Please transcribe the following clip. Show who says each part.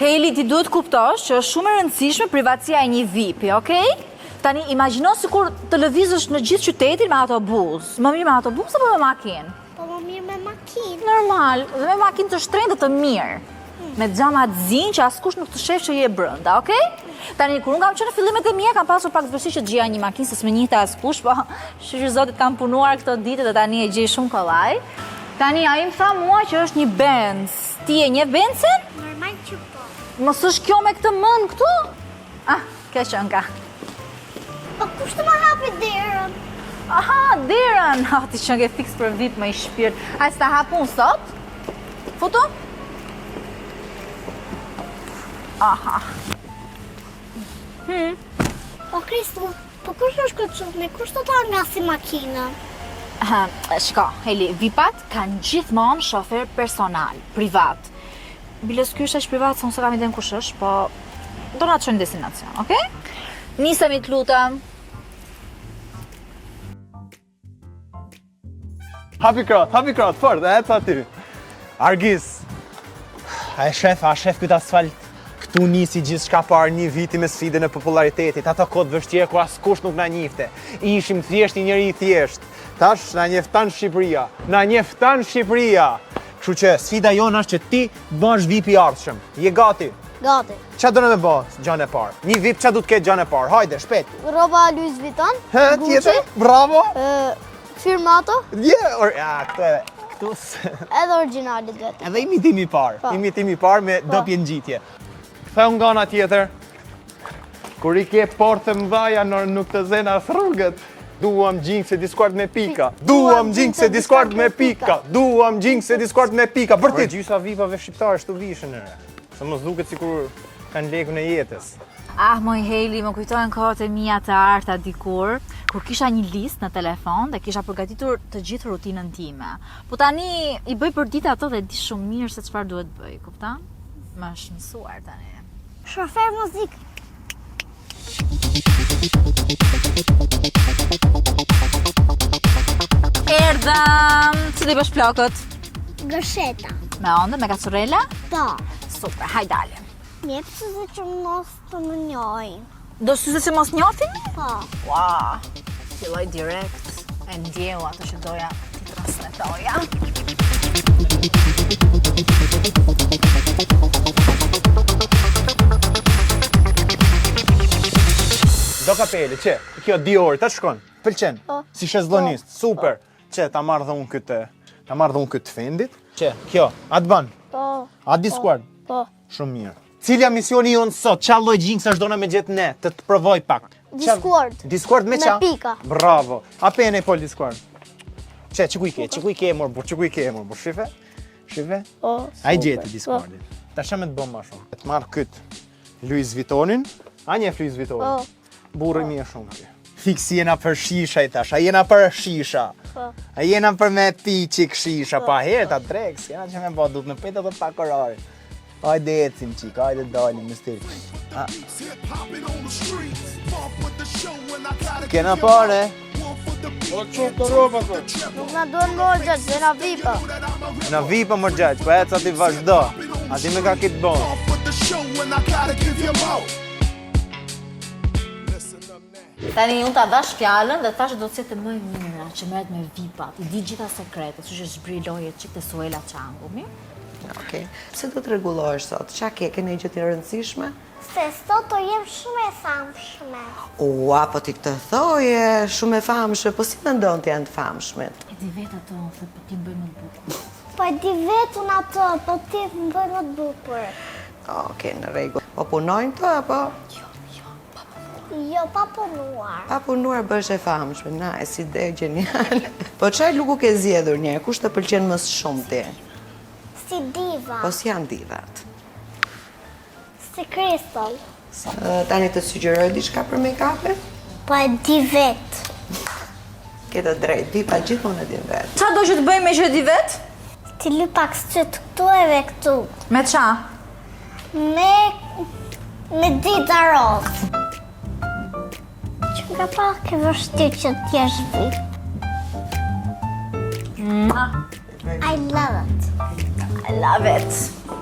Speaker 1: Heli, ti duhet kuptosh që është shumë e rëndësishme privatësia e një VIP-i, okej? Tani, imagjino sikur të lëvizësh në gjithë qytetin me autobus. Më mirë me autobus apo me makinë?
Speaker 2: Po më mirë me makinë.
Speaker 1: Normal, dhe me makinë të shtrenjtë të mirë. Me xhama të zinj që askush nuk të shef që je brenda, okej? Tani, kur unë kam qenë në fillimet e mia, kam pasur pak vështirësi që gjija një makinë se s'më njihte askush, po shqyr zotit kam punuar këto ditë dhe tani e gjej shumë kollaj. Tani, ai më tha mua që është një Benz. Ti e njeh Benzin?
Speaker 2: Normal që po.
Speaker 1: Mos është kjo me këtë mën këtu? Ah, kjo qënka.
Speaker 2: Po kush të më hapi derën?
Speaker 1: Aha, derën! Ah, ti qënke fix për vit me i shpirt. Hajtë ta hapu unë sot? Futu? Aha.
Speaker 2: Po Kristu, po kush është këtë çufme? Kush të ta nga si makina?
Speaker 1: Shko, Heli, VIP-at kanë gjithmonë shofer personal, privat. Biles ky është aq privat se unë se kam iden kush është, po do na të çojmë në destinacion, okej? Nisemi të lutem.
Speaker 3: Hapi krot, fort, e ca ty. Argis. A shef këtë asfalt. Këtu nisi gjithçka parë një viti me sfidën e popularitetit. Ato kohë vështirë kur askush nuk na njihte. Ishim thjesht një njeri i thjesht. Tash na njefton Shqipëria. Kështu që sfida jonë është që ti bësh VIP i ardhshëm. Je gati?
Speaker 2: Gati.
Speaker 3: Ç'a do në me bë gjanë e parë? Një VIP ç'a do të ketë gjanë e parë? Hajde, shpejt.
Speaker 2: Rroba Louis Vuitton.
Speaker 3: Tjetër? Bravo.
Speaker 2: Firmato.
Speaker 3: Këtu
Speaker 2: Edhe originalit vetë.
Speaker 3: edhe imitimi i parë. Imitimi i parë me dopje ngjitje. Ktheu nga ana tjetër. Kur i ke portë mëdhaja nuk të zen as rrugët. Duam gjinjse diskuart me pika. Për ti gjysa VIP-ave shqiptarë shtu vishën. Se mos duket sikur kanë lekun e jetës.
Speaker 1: Ah, moj Heli, më kujtojnë kohët e mia të arta dikur, kur kisha një listë në telefon dhe kisha përgatitur të gjithë rutinën time. Po tani i bëj për ditë ato dhe di shumë mirë se çfarë duhet bëj, kupton? Më është mësuar tani.
Speaker 2: Shofer muzikë.
Speaker 1: Erdhëm! Si ti bësh flokët?
Speaker 2: Gërsheta.
Speaker 1: Me ëndër, me kacorela?
Speaker 2: Po.
Speaker 1: Super, hajde dalim.
Speaker 2: Mjep se që mos të më njojnë.
Speaker 1: Do syze që mos njofin?
Speaker 2: Po.
Speaker 1: Wow, filloj direkt, e ndjeu ato që doja t'i transmetoja.
Speaker 3: Do kapele, që? Kjo Dior, ta shkon? Pëlqen?
Speaker 2: Po.
Speaker 3: Si shezllonist, super. Që, ta marrë dhe unë këtë fendit. Që, kjo, atë ban?
Speaker 2: Po.
Speaker 3: A Discord?
Speaker 2: Po.
Speaker 3: Shumë mirë. Cilja misioni jonë sot? Qa lloj gjinks është dona me gjetë ne? Të provoj pak.
Speaker 2: Discord.
Speaker 3: Discord me qa?
Speaker 2: Me pika.
Speaker 3: Bravo. A pene e pol Discord? Që, që ku i ke mor, shife? Shife?
Speaker 2: Po.
Speaker 3: A i gjeti Discordin. Ta shë me të bëmë ma shumë. Të marrë këtë Louis Vuittonin. A njef Louis Vuittonin?
Speaker 2: Po.
Speaker 3: Burë mi e shumë kje. Fix jena për shisha i tash, a jena për shisha.
Speaker 2: Po.
Speaker 3: A jena për me pi qik shisha, pa herë ta dreks, jena që me bo duk në petë dhe pak orari. Hajde ecim qik, hajde dalim në stil. Kena pare?
Speaker 2: Nuk na duhen më gjatë, dhe na vipa.
Speaker 3: Na vipa më gjaq, pa eca ti vazhdo. A ti me ka kitë bon.
Speaker 1: Tani unë ta dash fjallën dhe thash do të jetë më e mira që merret me VIP-at, i di gjitha sekretet, që zhbriloje çik te Suela Çangu, mi?
Speaker 4: Okej. Se do të rregullohesh sot? Qa ke një gjë të rëndësishme?
Speaker 2: Se sot do jem shumë e famshme.
Speaker 4: Ua, po ti këtë thoje, shumë e famshme, po si mendon të janë të famshmet?
Speaker 1: E di vetë ato, se po ti më bëj më të bukur.
Speaker 2: Po e di vetun ato, po ti më bëj më të bukur.
Speaker 4: Okej, në rregull. Po punojnë të, apo?
Speaker 2: Jo, pa punuar.
Speaker 4: Pa punuar bësh e famshme, nice, ide geniale. Po çaj luku ke zgjedhur një, kush të pëlqen më shumë ti?
Speaker 2: Si diva.
Speaker 4: Po si janë divat?
Speaker 2: Si Crystal.
Speaker 4: Tani të sugjeroj diçka për make-upin?
Speaker 2: Po e di vetë.
Speaker 4: Ke të drejtë, diva gjithmonë e din vetë.
Speaker 1: Qa do që të bëjmë me që di vetë?
Speaker 2: Ti ly pak syt këtu edhe këtu.
Speaker 1: Me qa?
Speaker 2: Me dita rozë. Që nga pak e vështirë që t'jesh VIP. I love it.
Speaker 1: I love it.